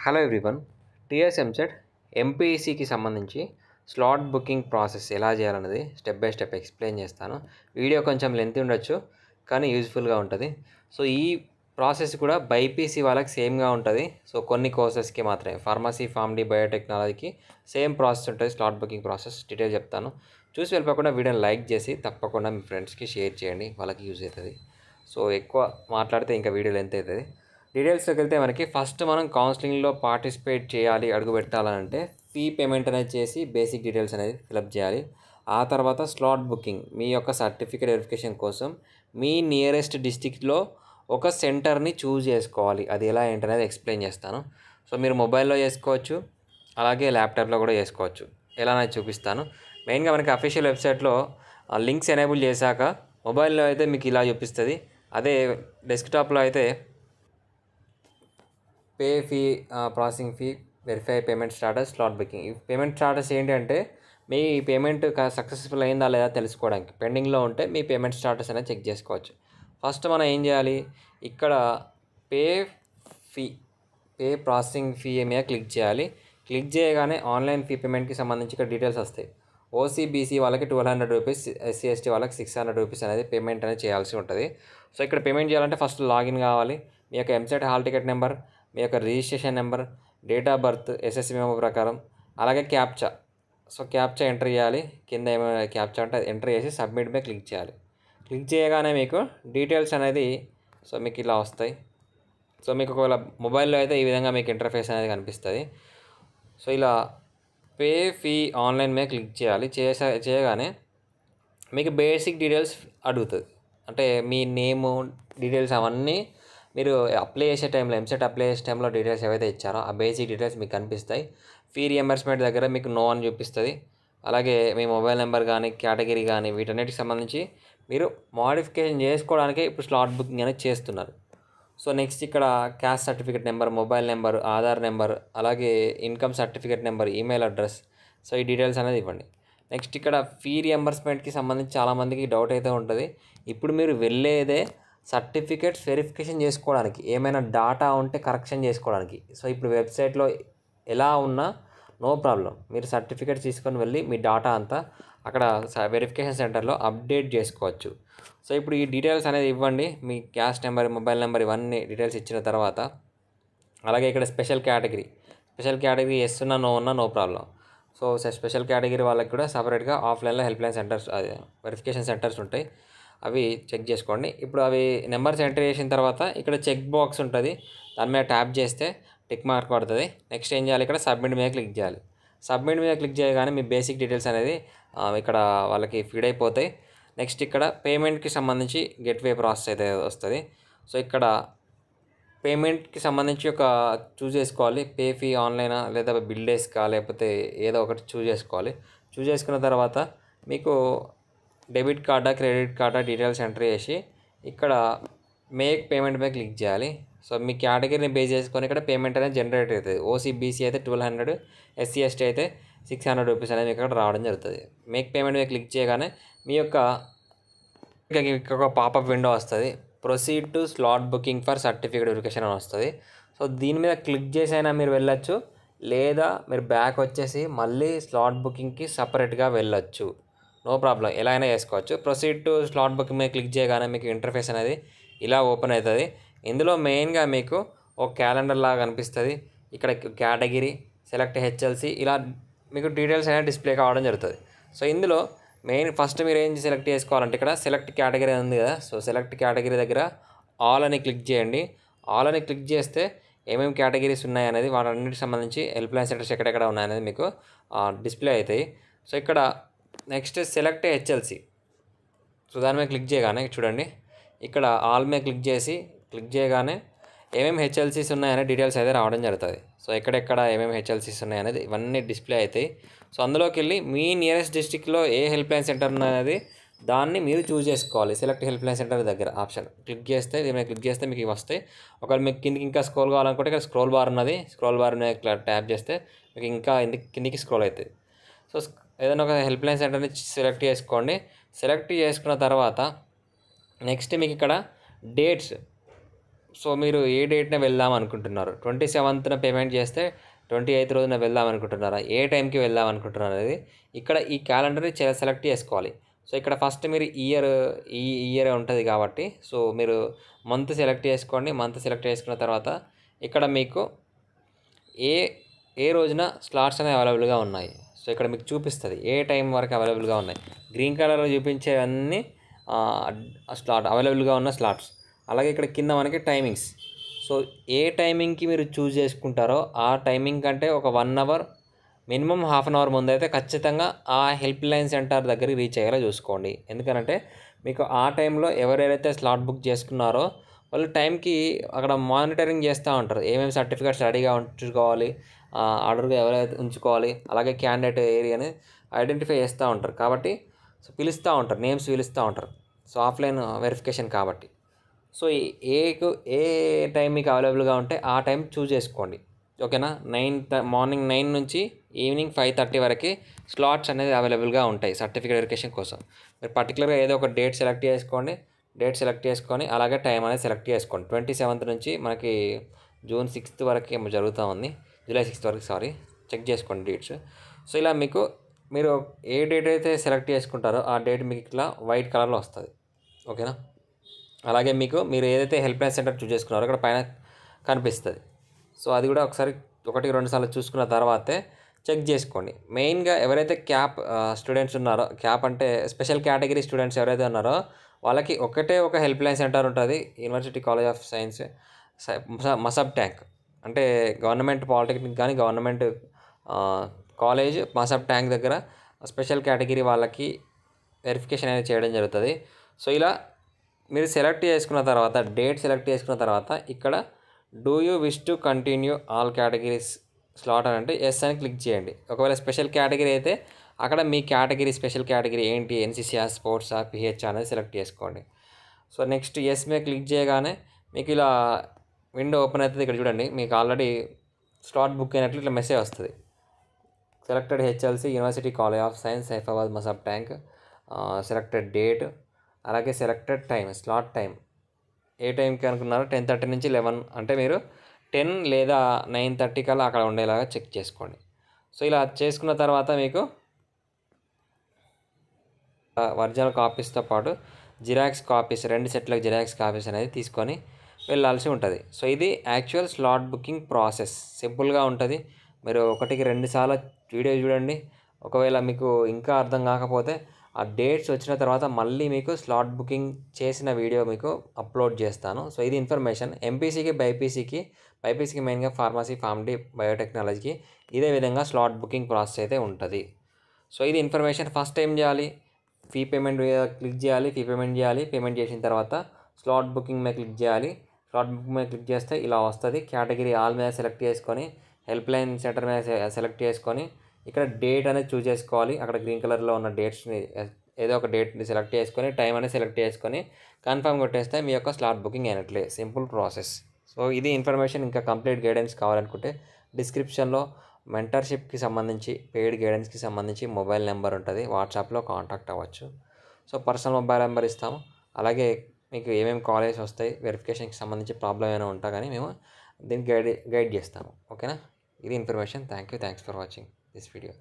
Hello everyone. TS EAMCET ఎంపీఈసీకి సంబంధించి slot booking process ఎలా చేయాలన్నది స్టెప్ బై స్టెప్ ఎక్స్ప్లెయిన్ చేస్తాను. వీడియో కొంచెం లెంత్ ఉండొచ్చు కానీ యూజ్ఫుల్గా ఉంటుంది. సో ఈ ప్రాసెస్ కూడా బైపీసీ వాళ్ళకి సేమ్గా ఉంటుంది. సో కొన్ని కోర్సెస్కి మాత్రమే, ఫార్మసీ, ఫార్మడీ, బయోటెక్నాలజీకి సేమ్ ప్రాసెస్ ఉంటుంది. స్లాట్ బుకింగ్ ప్రాసెస్ డీటెయిల్ చెప్తాను. చూసి వెళ్ళిపోకుండా వీడియోని లైక్ చేసి తప్పకుండా మీ ఫ్రెండ్స్కి షేర్ చేయండి, వాళ్ళకి యూజ్ అవుతుంది. సో ఎక్కువ మాట్లాడితే ఇంకా వీడియో లెంత్ అవుతుంది. డీటెయిల్స్లోకి వెళ్తే మనకి ఫస్ట్ మనం కౌన్సిలింగ్లో పార్టిసిపేట్ చేయాలి, అడుగు పెట్టాలంటే ఫీ పేమెంట్ అనేది చేసి బేసిక్ డీటెయిల్స్ అనేది ఫిలప్ చేయాలి. ఆ తర్వాత స్లాట్ బుకింగ్, మీ యొక్క సర్టిఫికేట్ వెరిఫికేషన్ కోసం మీ నియరెస్ట్ డిస్టిక్లో ఒక సెంటర్ని చూజ్ చేసుకోవాలి. అది ఎలా ఏంటనేది ఎక్స్ప్లెయిన్ చేస్తాను. సో మీరు మొబైల్లో చేసుకోవచ్చు, అలాగే ల్యాప్టాప్లో కూడా చేసుకోవచ్చు. ఎలా అనేది చూపిస్తాను. మెయిన్గా మనకి అఫీషియల్ వెబ్సైట్లో లింక్స్ ఎనేబుల్ చేశాక మొబైల్లో అయితే మీకు ఇలా చూపిస్తుంది. అదే డెస్క్టాప్లో అయితే pay fee, processing fee, verify payment status, slot booking. ఈ పేమెంట్ స్టాటస్ ఏంటంటే మీ పేమెంట్ సక్సెస్ఫుల్ అయిందా లేదా తెలుసుకోవడానికి. పెండింగ్లో ఉంటే మీ పేమెంట్ స్టాటస్ అనేది చెక్ చేసుకోవచ్చు. ఫస్ట్ మనం ఏం చేయాలి, ఇక్కడ pay fee, pay processing fee మీద క్లిక్ చేయాలి. క్లిక్ చేయగానే ఆన్లైన్ ఫీ పేమెంట్కి సంబంధించి ఇక్కడ డీటెయిల్స్ వస్తాయి. ఓసీబీసీ వాళ్ళకి 1200 రూపీస్, ఎస్సీ ఎస్టీ వాళ్ళకి 600 రూపీస్ అనేది పేమెంట్ అనేది చేయాల్సి ఉంటుంది. సో ఇక్కడ పేమెంట్ చేయాలంటే ఫస్ట్ లాగిన్ కావాలి. మీ యొక్క ఎంసెట్ హాల్ టికెట్ నెంబర్, మీ యొక్క registration number, date of birth, SSC memo ప్రకారం, అలాగే క్యాప్చా. సో క్యాప్చా ఎంటర్ చేయాలి. కింద ఏమైనా క్యాప్చా అంటే ఎంటర్ చేసి సబ్మిట్ మీద క్లిక్ చేయాలి. క్లిక్ చేయగానే మీకు డీటెయిల్స్ అనేది సో మీకు ఇలా వస్తాయి. సో మీకు ఒకవేళ మొబైల్లో అయితే ఈ విధంగా మీకు ఇంటర్ఫేస్ అనేది కనిపిస్తుంది. సో ఇలా పే ఫీ ఆన్లైన్ మీద క్లిక్ చేయాలి. చేయగానే మీకు బేసిక్ డీటెయిల్స్ అడుగుతుంది. అంటే మీ నేము, డీటెయిల్స్ అవన్నీ మీరు అప్లై చేసే టైంలో, ఎంసెట్ అప్లై చేసే టైంలో డీటెయిల్స్ ఏవైతే ఇచ్చారో ఆ బేసిక్ డీటెయిల్స్ మీకు కనిపిస్తాయి. ఫీ రియంబర్స్మెంట్ దగ్గర మీకు నో అని చూపిస్తుంది. అలాగే మీ మొబైల్ నెంబర్ కానీ, కేటగిరీ కానీ వీటన్నిటికి సంబంధించి మీరు మోడిఫికేషన్ చేసుకోవడానికి ఇప్పుడు స్లాట్ బుకింగ్ అనేది చేస్తున్నారు. సో నెక్స్ట్ ఇక్కడ caste certificate number, mobile number, Aadhaar number, అలాగే income certificate number, email address, so ఈ డీటెయిల్స్ అనేది ఇవ్వండి. నెక్స్ట్ ఇక్కడ ఫీ రియంబర్స్మెంట్కి సంబంధించి చాలామందికి డౌట్ అయితే ఉంటుంది. ఇప్పుడు మీరు వెళ్ళేదే సర్టిఫికేట్స్ వెరిఫికేషన్ చేసుకోవడానికి, ఏమైనా డాటా ఉంటే కరెక్షన్ చేసుకోవడానికి. సో ఇప్పుడు వెబ్సైట్లో ఎలా ఉన్నా నో ప్రాబ్లం, మీరు సర్టిఫికేట్స్ తీసుకొని వెళ్ళి మీ డాటా అంతా అక్కడ వెరిఫికేషన్ సెంటర్లో అప్డేట్ చేసుకోవచ్చు. సో ఇప్పుడు ఈ డీటెయిల్స్ అనేది ఇవ్వండి. మీ క్యాస్ట్ నెంబర్, మొబైల్ నెంబర్ ఇవన్నీ డీటెయిల్స్ ఇచ్చిన తర్వాత, అలాగే ఇక్కడ స్పెషల్ కేటగిరీ ఎస్ ఉన్నా నో ఉన్నా no problem. So special category వాళ్ళకి కూడా సపరేట్గా ఆఫ్లైన్లో హెల్ప్ లైన్ సెంటర్స్, అదే వెరిఫికేషన్ సెంటర్స్ ఉంటాయి, అవి చెక్ చేసుకోండి. ఇప్పుడు అవి నెంబర్స్ ఎంటర్ చేసిన తర్వాత ఇక్కడ చెక్ బాక్స్ ఉంటుంది, దాని మీద ట్యాప్ చేస్తే టిక్ మార్క్ పడుతుంది. నెక్స్ట్ ఏం చేయాలి, ఇక్కడ సబ్మిట్ మీద క్లిక్ చేయాలి. సబ్మిట్ మీద క్లిక్ చేయగానే మీ బేసిక్ డీటెయిల్స్ అనేది ఇక్కడ వాళ్ళకి ఫీడ్ అయిపోతాయి. నెక్స్ట్ ఇక్కడ పేమెంట్కి సంబంధించి గెట్వే ప్రాసెస్ అయితే వస్తుంది. సో ఇక్కడ పేమెంట్కి సంబంధించి ఒక చూస్ చేసుకోవాలి. పే ఫీ ఆన్లైనా లేదా బిల్ డేస్కా, లేకపోతే ఏదో ఒకటి చూస్ చేసుకోవాలి. చూస్ చేసుకున్న తర్వాత మీకు డెబిట్ కార్డా, క్రెడిట్ కార్డా డీటెయిల్స్ ఎంటర్ చేసి ఇక్కడ మేక్ పేమెంట్ మీద క్లిక్ చేయాలి. సో మీ కేటగిరీని బేస్ చేసుకొని ఇక్కడ పేమెంట్ అనేది జనరేట్ అవుతుంది. ఓసీబీసీ అయితే 1200, ఎస్సీ ఎస్టీ అయితే 600 రూపీస్ అనేది ఇక్కడ రావడం జరుగుతుంది. మేక్ పేమెంట్ మీద క్లిక్ చేయగానే మీ యొక్క ఒక పాపప్ విండో వస్తుంది. Proceed to slot booking for certificate verification అని వస్తుంది. సో దీని మీద క్లిక్ చేసి అయినా మీరు వెళ్ళొచ్చు, లేదా మీరు బ్యాక్ వచ్చేసి మళ్ళీ స్లాట్ బుకింగ్కి సపరేట్గా వెళ్ళొచ్చు. నో ప్రాబ్లం, ఎలా అయినా చేసుకోవచ్చు. ప్రొసీడ్ టు స్లాట్ బుకింగ్ మీద క్లిక్ చేయగానే మీకు ఇంటర్ఫేస్ అనేది ఇలా ఓపెన్ అవుతుంది. ఇందులో మెయిన్గా మీకు ఒక క్యాలెండర్ లాగా కనిపిస్తుంది. ఇక్కడ కేటగిరీ, సెలెక్ట్ హెచ్ఎల్సి, ఇలా మీకు డీటెయిల్స్ అనేవి డిస్ప్లే కావడం జరుగుతుంది. సో ఇందులో మెయిన్ ఫస్ట్ మీరు ఏం సెలెక్ట్ చేసుకోవాలంటే ఇక్కడ సెలెక్ట్ కేటగిరీ ఉంది కదా, సో సెలెక్ట్ కేటగిరీ దగ్గర ఆల్ అని క్లిక్ చేయండి. ఆల్ అని క్లిక్ చేస్తే ఏమేమి కేటగిరీస్ ఉన్నాయనేది, వాటన్నిటికి సంబంధించి హెల్ప్ లైన్ సెంటర్స్ ఎక్కడెక్కడ ఉన్నాయనేది మీకు డిస్ప్లే అవుతాయి. సో ఇక్కడ నెక్స్ట్ సెలెక్ట్ హెచ్ఎల్సి, సో దాని మీద క్లిక్ చేయగానే చూడండి ఇక్కడ ఆల్ మీద క్లిక్ చేయగానే ఏమేమి హెచ్ఎల్సీస్ ఉన్నాయనే డీటెయిల్స్ అయితే రావడం జరుగుతుంది. సో ఎక్కడెక్కడ ఏమేమి హెచ్ఎల్సీస్ ఉన్నాయనేది ఇవన్నీ డిస్ప్లే అవుతాయి. సో అందులోకి వెళ్ళి మీ నియరెస్ట్ డిస్ట్రిక్ట్లో ఏ హెల్ప్ లైన్ సెంటర్ ఉన్నది దాన్ని మీరు చూస్ చేసుకోవాలి. సెలెక్ట్ హెల్ప్ లైన్ సెంటర్ దగ్గర ఆప్షన్ క్లిక్ చేస్తే, దీని మీద క్లిక్ చేస్తే మీకు ఇవి వస్తాయి. ఒకవేళ మీకు కిందికి ఇంకా స్క్రోల్ కావాలనుకుంటే ఇక్కడ స్క్రోల్ బార్ ఉన్నది, స్క్రోల్ బార్ మీద ట్యాప్ చేస్తే మీకు ఇంకా కిందికి స్క్రోల్ అవుతుంది. సో ఏదైనా ఒక హెల్ప్ లైన్ సెంటర్ని సెలెక్ట్ చేసుకోండి. సెలెక్ట్ చేసుకున్న తర్వాత నెక్స్ట్ మీకు ఇక్కడ డేట్స్, సో మీరు ఏ డేట్న వెళ్దాం అనుకుంటున్నారు? 27న పేమెంట్ చేస్తే 28th రోజున వెళ్దాం అనుకుంటున్నారా? ఏ టైంకి వెళ్దాం అనుకుంటున్నారు అనేది ఇక్కడ ఈ క్యాలెండర్‌ని సెలెక్ట్ చేసుకోవాలి. సో ఇక్కడ ఫస్ట్ మీరు ఈ ఇయరే ఉంటది కాబట్టి సో మీరు మంత్ సెలెక్ట్ చేసుకోండి. మంత్ సెలెక్ట్ చేసుకున్న తర్వాత ఇక్కడ మీకు ఏ ఏ రోజున స్లాట్స్ అనేవి అవైలబుల్‌గా ఉన్నాయి. సో ఇక్కడ మీకు చూపిస్తది. ఏ టైం వరకు అవైలబుల్‌గా ఉన్నాయి. గ్రీన్ కలర్‌లో చూపించేవన్నీ అవైలబుల్‌గా ఉన్న స్లాట్స్. అలాగే ఇక్కడ కింద మనకి టైమింగ్స్. సో ఏ టైమింగ్‌కి మీరు చూజ్ చేసుకుంటారో ఆ టైమింగ్ కంటే ఒక 1 hour minimum half an hour ముందైతే ఖచ్చితంగా ఆ హెల్ప్ లైన్ సెంటర్ దగ్గరికి రీచ్ అయ్యేలా చూసుకోండి. ఎందుకనంటే మీకు ఆ టైంలో ఎవరెవరైతే స్లాట్ బుక్ చేసుకున్నారో వాళ్ళు టైంకి అక్కడ మానిటరింగ్ చేస్తూ ఉంటారు. ఏమేమి సర్టిఫికేట్స్ రెడీగా ఉంచుకోవాలి, ఆర్డర్‌గా ఎవరైతే ఉంచుకోవాలి, అలాగే క్యాండిడేట్ ఏరియాని ఐడెంటిఫై చేస్తూ ఉంటారు. కాబట్టి సో పిలుస్తూ ఉంటారు, నేమ్స్ పిలుస్తూ ఉంటారు. సో ఆఫ్లైన్ వెరిఫికేషన్ కాబట్టి. సో ఏ టైం మీకు అవైలబుల్గా ఉంటే ఆ టైం చూజ్ చేసుకోండి. ఓకేనా? మార్నింగ్ 9 నుంచి ఈవినింగ్ 5:30 వరకు స్లాట్స్ అనేది అవైలబుల్గా ఉంటాయి సర్టిఫికేట్ వెరిఫికేషన్ కోసం. మీరు పర్టికులర్గా ఏదో ఒక డేట్ సెలెక్ట్ చేసుకోండి. డేట్ సెలెక్ట్ చేసుకొని అలాగే టైం అనేది సెలెక్ట్ చేసుకోండి. 27th నుంచి మనకి జూన్ 6th వరకు ఏమో జరుగుతూ ఉంది. జూలై 6th వరకు చెక్ చేసుకోండి డేట్స్. సో ఇలా మీరు ఏ డేట్ అయితే సెలెక్ట్ చేసుకుంటారో ఆ డేట్ మీకు ఇట్లా వైట్ కలర్లో వస్తుంది. ఓకేనా? అలాగే మీరు ఏదైతే హెల్ప్ లైన్ సెంటర్ చూస్ చేసుకున్నారో అక్కడ పైన కనిపిస్తుంది. సో అది కూడా ఒకసారి 1-2 సార్లు చూసుకున్న తర్వాతే చెక్ చేసుకోండి. మెయిన్గా ఎవరైతే క్యాప్ స్టూడెంట్స్ ఉన్నారో, క్యాప్ అంటే స్పెషల్ కేటగిరీ స్టూడెంట్స్ ఎవరైతే ఉన్నారో వాళ్ళకి ఒకటే ఒక హెల్ప్ లైన్ సెంటర్ ఉంటుంది. University college of science Masab tank అంటే గవర్నమెంట్ పాలిటెక్నిక్ కానీ గవర్నమెంట్ కాలేజ్ మసబ్ ట్యాంక్ దగ్గర స్పెషల్ కేటగిరీ వాళ్ళకి వెరిఫికేషన్ అనేది చేయడం జరుగుతుంది. సో ఇలా మీరు సెలెక్ట్ చేసుకున్న తర్వాత డేట్ సెలెక్ట్ చేసుకున్న తర్వాత ఇక్కడ do you wish to continue all categories slot అని అంటే ఎస్ అని క్లిక్ చేయండి. ఒకవేళ స్పెషల్ కేటగిరీ అయితే అక్కడ మీ కేటగిరీ స్పెషల్ కేటగిరీ ఏంటి, ఎన్సీసీఆ, స్పోర్ట్సా, పిహెచ్ అనేది సెలెక్ట్ చేసుకోండి. సో నెక్స్ట్ ఎస్ మీద క్లిక్ చేయగానే మీకు ఇలా విండో ఓపెన్ అవుతుంది. ఇక్కడ చూడండి మీకు ఆల్రెడీ స్లాట్ బుక్ అయినట్లు ఇట్లా మెసేజ్ వస్తుంది. Selected HLC university college of science Saifabad Masab tank, selected date, అలాగే సెలెక్టెడ్ టైం, స్లాట్ టైం ఏ టైంకి అనుకున్నారో 10:30 నుంచి 11 అంటే మీరు 10 లేదా 9:30 కల్లా అక్కడ ఉండేలాగా చెక్ చేసుకోండి. సో ఇలా చేసుకున్న తర్వాత మీకు ఒరిజినల్ కాపీస్తో పాటు జిరాక్స్ కాపీస్ 2 సెట్లకు జిరాక్స్ కాపీస్ అనేది తీసుకొని వెళ్ళాల్సి ఉంటుంది. సో ఇది యాక్చువల్ స్లాట్ బుకింగ్ ప్రాసెస్. సింపుల్గా ఉంటుంది. మీరు 1-2 సార్లు వీడియో చూడండి. ఒకవేళ మీకు ఇంకా అర్థం కాకపోతే ఆ డేట్స్ వచ్చిన తర్వాత మళ్ళీ మీకు స్లాట్ బుకింగ్ చేసిన వీడియో మీకు అప్లోడ్ చేస్తాను. సో ఇది ఇన్ఫర్మేషన్ ఎంపీసీకి బైపీసీకి మెయిన్గా ఫార్మసీ, ఫార్మడీ, బయోటెక్నాలజీకి ఇదే విధంగా స్లాట్ బుకింగ్ ప్రాసెస్ అయితే ఉంటుంది. సో ఇది ఇన్ఫర్మేషన్. ఫస్ట్ ఏం చేయాలి? ఫీ పేమెంట్ మీద క్లిక్ చేయాలి. ఫీ పేమెంట్ చేయాలి. పేమెంట్ చేసిన తర్వాత స్లాట్ బుకింగ్ మీద క్లిక్ చేయాలి. స్లాట్ బుకింగ్ మీద క్లిక్ చేస్తే ఇలా వస్తుంది. కేటగిరీ ఆల్ మీద సెలెక్ట్ చేసుకొని హెల్ప్ లైన్ సెంటర్ మీద సెలెక్ట్ చేసుకొని ఇక్కడ డేట్ అనేది చూస్ చేసుకోవాలి. అక్కడ గ్రీన్ కలర్లో ఉన్న డేట్స్ని ఏదో ఒక డేట్ని సెలెక్ట్ చేసుకొని టైం అనేది సెలెక్ట్ చేసుకొని కన్ఫర్మ్ కొట్టేస్తే మీ యొక్క స్లాట్ బుకింగ్ అయినట్లే. Simple process. సో ఇది ఇన్ఫర్మేషన్. ఇంకా కంప్లీట్ గైడెన్స్ కావాలనుకుంటే డిస్క్రిప్షన్లో మెంటర్షిప్కి సంబంధించి పెయిడ్ గైడెన్స్కి సంబంధించి మొబైల్ నెంబర్ ఉంటుంది. వాట్సాప్లో కాంటాక్ట్ అవ్వచ్చు. సో పర్సనల్ మొబైల్ నెంబర్ ఇస్తాము. అలాగే మీకు ఏమేమి కాలేజెస్ వస్తాయి, వెరిఫికేషన్కి సంబంధించి ప్రాబ్లం ఏమైనా ఉంటా కానీ మేము దీన్ని గైడ్ చేస్తాము. ఓకేనా? ఇది information. Thanks for watching this video.